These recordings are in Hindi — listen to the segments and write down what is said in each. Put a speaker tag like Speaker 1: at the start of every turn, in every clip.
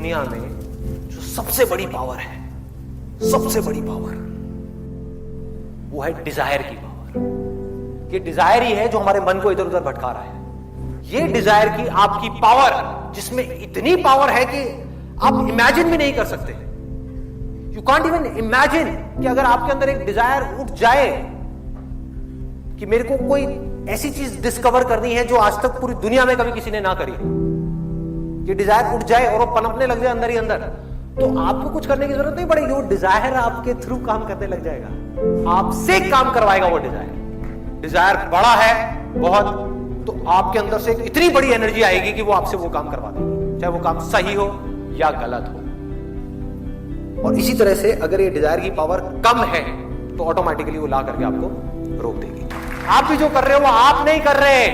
Speaker 1: दुनिया में जो सबसे बड़ी पावर है, सबसे बड़ी पावर, वो है डिजायर की पावर। ये डिजायर ही है जो हमारे मन को इधर उधर भटका रहा है। ये डिजायर की आपकी पावर, जिसमें इतनी पावर है कि आप इमेजिन भी नहीं कर सकते। यू कांट इवन इमेजिन कि अगर आपके अंदर एक डिजायर उठ जाए कि मेरे को कोई ऐसी चीज डिस्कवर करनी है जो आज तक पूरी दुनिया में कभी किसी ने ना करी, ये डिजायर उठ जाए और वो पनपने लग जाए अंदर ही अंदर, तो आपको कुछ करने की जरूरत नहीं पड़ेगी। वो डिजायर आपके थ्रू काम करने लग जाएगा, आपसे काम करवाएगा वो डिजायर। डिजायर बड़ा है बहुत, तो आपके अंदर से इतनी बड़ी एनर्जी आएगी कि वो आपसे वो काम करवा देगी, चाहे वो काम सही हो या गलत हो। और इसी तरह से अगर ये डिजायर की पावर कम है तो ऑटोमेटिकली वो ला करके आपको रोक देगी। आप भी जो कर रहे हो वो आप नहीं कर रहे,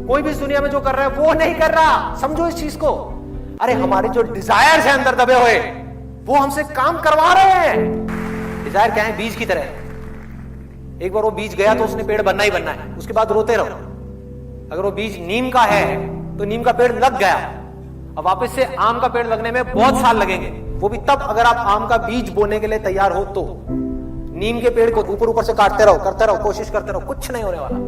Speaker 1: कोई भी इस दुनिया में जो कर रहा है वो नहीं कर रहा। समझो इस चीज को। अरे हमारे जो डिजायर्स हैं अंदर दबे हुए, वो हमसे काम करवा रहे हैं। डिजायर क्या है? बीज की तरह। एक बार वो बीज गया तो उसने पेड़ बनना ही बनना है, उसके बाद रोते रहो। अगर वो बीज नीम का है तो नीम का पेड़ लग गया, अब वापस से आम का पेड़ लगने में बहुत साल लगेंगे, वो भी तब अगर आप आम का बीज बोने के लिए तैयार हो तो। नीम के पेड़ को ऊपर ऊपर से काटते रहो, करते रहो, कोशिश करते रहो, कुछ नहीं होने वाला।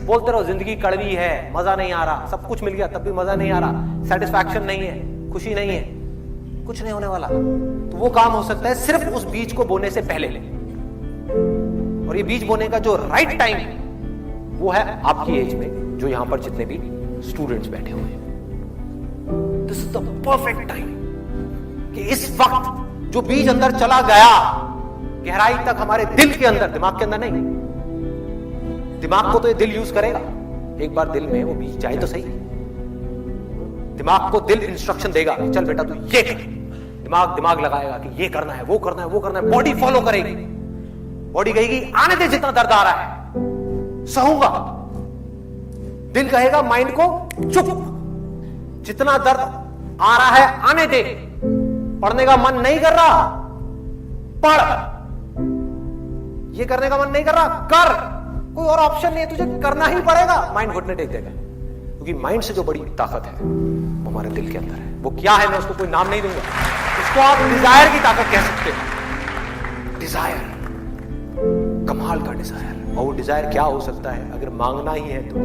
Speaker 1: बोलते रहो जिंदगी कड़वी है, मजा नहीं आ रहा, सब कुछ मिल गया तब भी मजा नहीं आ रहा, सेटिस्फैक्शन नहीं है, खुशी नहीं है, कुछ नहीं होने वाला। तो वो काम हो सकता है सिर्फ उस बीज को बोने से पहले। और ये बीज बोने का जो राइट टाइम वो है आपकी एज में, जो यहां पर जितने भी स्टूडेंट्स बैठे हुए हैं। This is the perfect time कि इस वक्त जो बीज अंदर चला गया गहराई तक, हमारे दिल के अंदर, दिमाग के अंदर नहीं, दिमाग को तो ये दिल यूज करेगा। एक बार दिल में वो बीज जाए तो सही। दिमाग को दिल इंस्ट्रक्शन देगा, चल बेटा तू ये कर। दिमाग लगाएगा कि ये करना है, वो करना है, वो करना है। बॉडी फॉलो करेगी, बॉडी कहेगी आने दे, जितना दर्द आ रहा है सहूंगा। दिल कहेगा माइंड को चुप, जितना दर्द आ रहा है आने दे। पढ़ने का मन नहीं कर रहा, पढ़। ये करने का मन नहीं कर रहा, कर। कोई और ऑप्शन नहीं है, तुझे करना ही पड़ेगा। माइंड घुटने टेक देगा, क्योंकि माइंड से जो बड़ी ताकत है वो हमारे दिल के अंदर है। वो क्या है मैं उसको कोई नाम नहीं दूंगा, उसको आप डिजायर की ताकत कह सकते हैं। डिजायर, कमाल का डिजायर। और वो डिजायर क्या हो सकता है अगर मांगना ही है तो?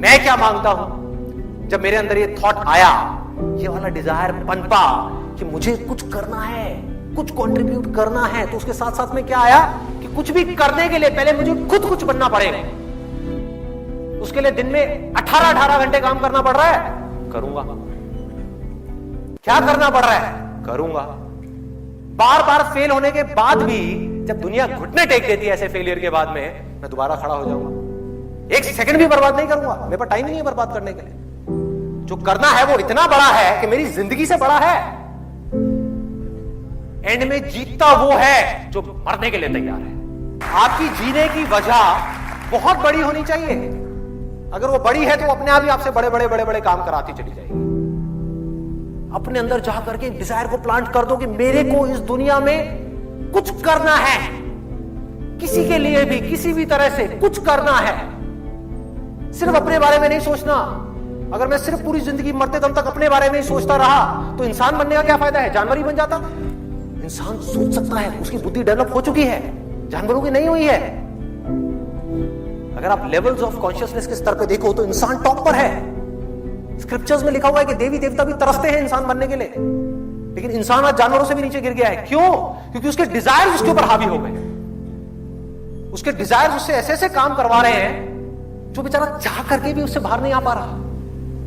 Speaker 1: मैं क्या मांगता हूं? जब मेरे अंदर ये थॉट आया, ये वाला डिजायर पनपा कि मुझे कुछ करना है, कुछ कंट्रीब्यूट करना है, तो उसके साथ साथ में क्या आया कि कुछ भी करने के लिए पहले मुझे खुद कुछ बनना पड़ेगा। उसके लिए दिन में 18 घंटे काम करना पड़ रहा है, करूंगा। क्या करना पड़ रहा है? करूंगा। बार बार फेल होने के बाद भी जब दुनिया घुटने टेक देती है ऐसे फेलियर के बाद में, मैं दोबारा खड़ा हो जाऊंगा। एक सेकंड भी बर्बाद नहीं करूंगा, मेरे पास टाइम नहीं है बर्बाद करने के लिए। जो करना है वो इतना बड़ा है कि मेरी जिंदगी से बड़ा है। एंड में जीतता वो है जो मरने के लिए तैयार है। आपकी जीने की वजह बहुत बड़ी होनी चाहिए। अगर वो बड़ी है तो अपने आप ही आपसे बड़े बड़े बड़े बड़े काम कराती चली जाएगी। अपने अंदर जा करके डिजायर को प्लांट कर दो कि मेरे को इस दुनिया में कुछ करना है, किसी के लिए भी, किसी भी तरह से कुछ करना है। सिर्फ अपने बारे में नहीं सोचना। अगर मैं सिर्फ पूरी जिंदगी मरते दम तक अपने बारे में ही सोचता रहा तो इंसान बनने का क्या फायदा है? जानवर ही बन जाता। इंसान सोच सकता है, उसकी बुद्धि डेवलप हो चुकी है, जानवरों की नहीं हुई है। अगर आप लेवल्स ऑफ कॉन्शियसनेस के स्तर पे देखो तो इंसान टॉप पर है। स्क्रिप्चर्स में लिखा हुआ है कि देवी देवता भी तरसते हैं इंसान बनने के लिए, लेकिन इंसान आज जानवरों से भी नीचे गिर गया है। क्यों? क्योंकि उसके डिजायर्स उसके ऊपर हावी हो गए। उसके डिजायर्स उससे ऐसे ऐसे काम करवा रहे हैं जो बेचारा चाह करके भी उससे बाहर नहीं आ पा रहा।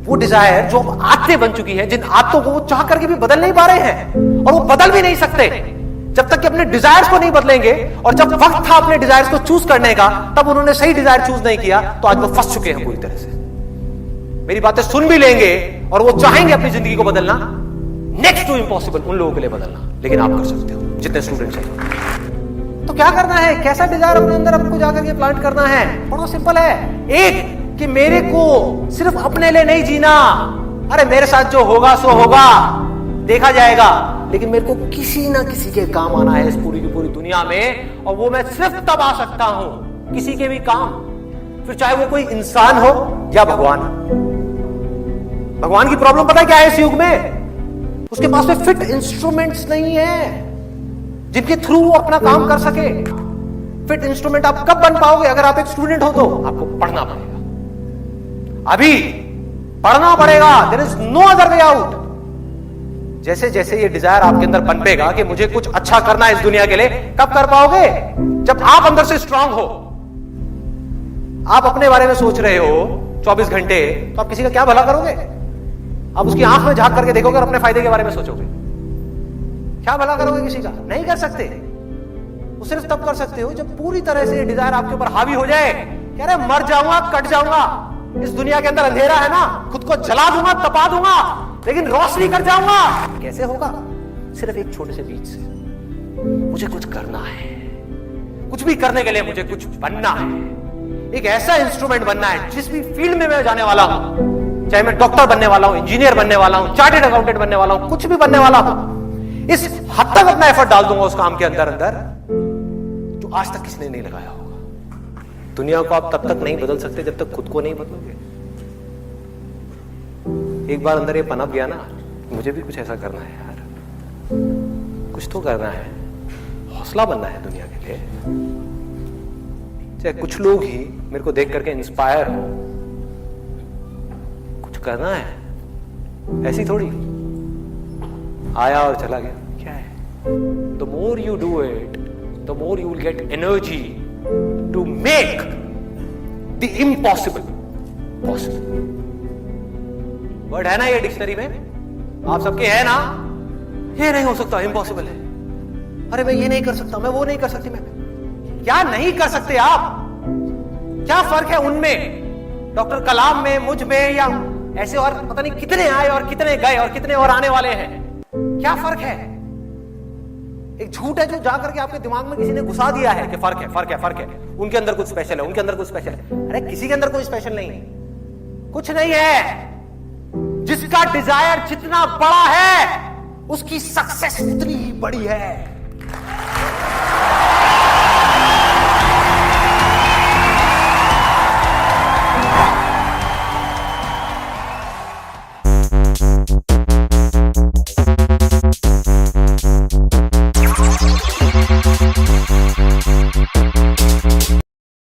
Speaker 1: वो डिजायर जो आदतें बन चुकी है, जिन आदतों को वो चाह करके भी बदल नहीं पा रहे हैं, और वो बदल भी नहीं सकते जब तक कि अपने डिजायर्स को नहीं बदलेंगे। और जब वक्त था अपने डिजायर्स को चूज करने का, तब उन्होंने सही डिजायर चूज नहीं किया, तो आज वो फंस चुके हैं पूरी तरह से। मेरी बातें सुन भी लेंगे और वो चाहेंगे अपनी जिंदगी को बदलना, नेक्स्ट टू इम्पॉसिबल उन लोगों के लिए बदलना, लेकिन आप कर सकते हो जितने स्टूडेंट्स हैं। तो क्या करना है? कैसा डिजायर अपने अंदर आपको जाकर के प्लांट करना है? बहुत सिंपल है। एक कि मेरे को सिर्फ अपने लिए नहीं जीना। अरे मेरे साथ जो होगा सो होगा, देखा जाएगा, लेकिन मेरे को किसी ना किसी के काम आना है इस पूरी की पूरी दुनिया में। और वो मैं सिर्फ तब आ सकता हूं किसी के भी काम, फिर चाहे वो कोई इंसान हो या भगवान। भगवान की प्रॉब्लम पता है क्या है इस युग में? उसके पास में फिट इंस्ट्रूमेंट्स नहीं है जिनके थ्रू वो अपना काम कर सके। फिट इंस्ट्रूमेंट आप कब बन पाओगे? अगर आप एक स्टूडेंट हो तो आपको पढ़ना पड़ेगा, अभी पढ़ना पड़ेगा। There is no other way out. जैसे जैसे ये डिजायर आपके अंदर पनपेगा कि मुझे कुछ अच्छा करना है इस दुनिया के लिए, कब कर पाओगे? जब आप अंदर से स्ट्रांग हो। आप अपने बारे में सोच रहे हो 24 घंटे, तो आप किसी का क्या भला करोगे? आप उसकी आंख में झांक करके देखोगे और अपने फायदे के बारे में सोचोगे, क्या भला करोगे किसी का? नहीं कर सकते। वो सिर्फ तब कर सकते हो जब पूरी तरह से डिजायर आपके ऊपर हावी हो जाए। कह रहे मर जाऊंगा, कट जाऊंगा, इस दुनिया के अंदर अंधेरा है ना, खुद को जला दूंगा, तपा दूंगा, लेकिन रोशनी कर जाऊंगा। कैसे होगा? सिर्फ एक छोटे से बीज से। मुझे कुछ करना है, कुछ भी करने के लिए मुझे कुछ बनना है। एक ऐसा इंस्ट्रूमेंट बनना है जिस भी फील्ड में मैं जाने वाला हूं, चाहे मैं डॉक्टर बनने वाला हूं, इंजीनियर बनने वाला हूं, चार्टेड अकाउंटेंट बनने वाला हूं, कुछ भी बनने वाला हूं, इस हद तक अपना एफर्ट डाल दूंगा उस काम के अंदर अंदर जो आज तक किसने नहीं लगाया होगा। दुनिया को आप तब तक नहीं बदल सकते जब तक खुद को नहीं बदलोगे। एक बार अंदर ये पनप गया ना, मुझे भी कुछ ऐसा करना है यार, कुछ तो करना है, हौसला बनना है दुनिया के लिए। चाहे कुछ लोग ही मेरे को देख करके इंस्पायर हो, कुछ करना है, ऐसी थोड़ी आया और चला गया। क्या है? The more you do it, the more you will get energy to make the impossible possible. Word है ना ये डिक्शनरी में, आप सबके है ना? ये नहीं हो सकता, इम्पॉसिबल है। अरे मैं ये नहीं कर सकता, मैं वो नहीं कर सकती। मैं क्या नहीं कर सकते आप? क्या फर्क है उनमें, डॉक्टर कलाम में, मुझ में, या ऐसे और पता नहीं कितने आए और कितने गए और कितने और आने वाले हैं? क्या फर्क है? एक झूठ है जो जाकर के आपके दिमाग में किसी ने घुसा दिया है कि फर्क है, फर्क है, फर्क है, उनके अंदर कुछ स्पेशल है, उनके अंदर कुछ स्पेशल है। अरे किसी के अंदर कोई स्पेशल नहीं है, कुछ नहीं है। जिसका डिजायर जितना बड़ा है उसकी सक्सेस उतनी ही बड़ी है।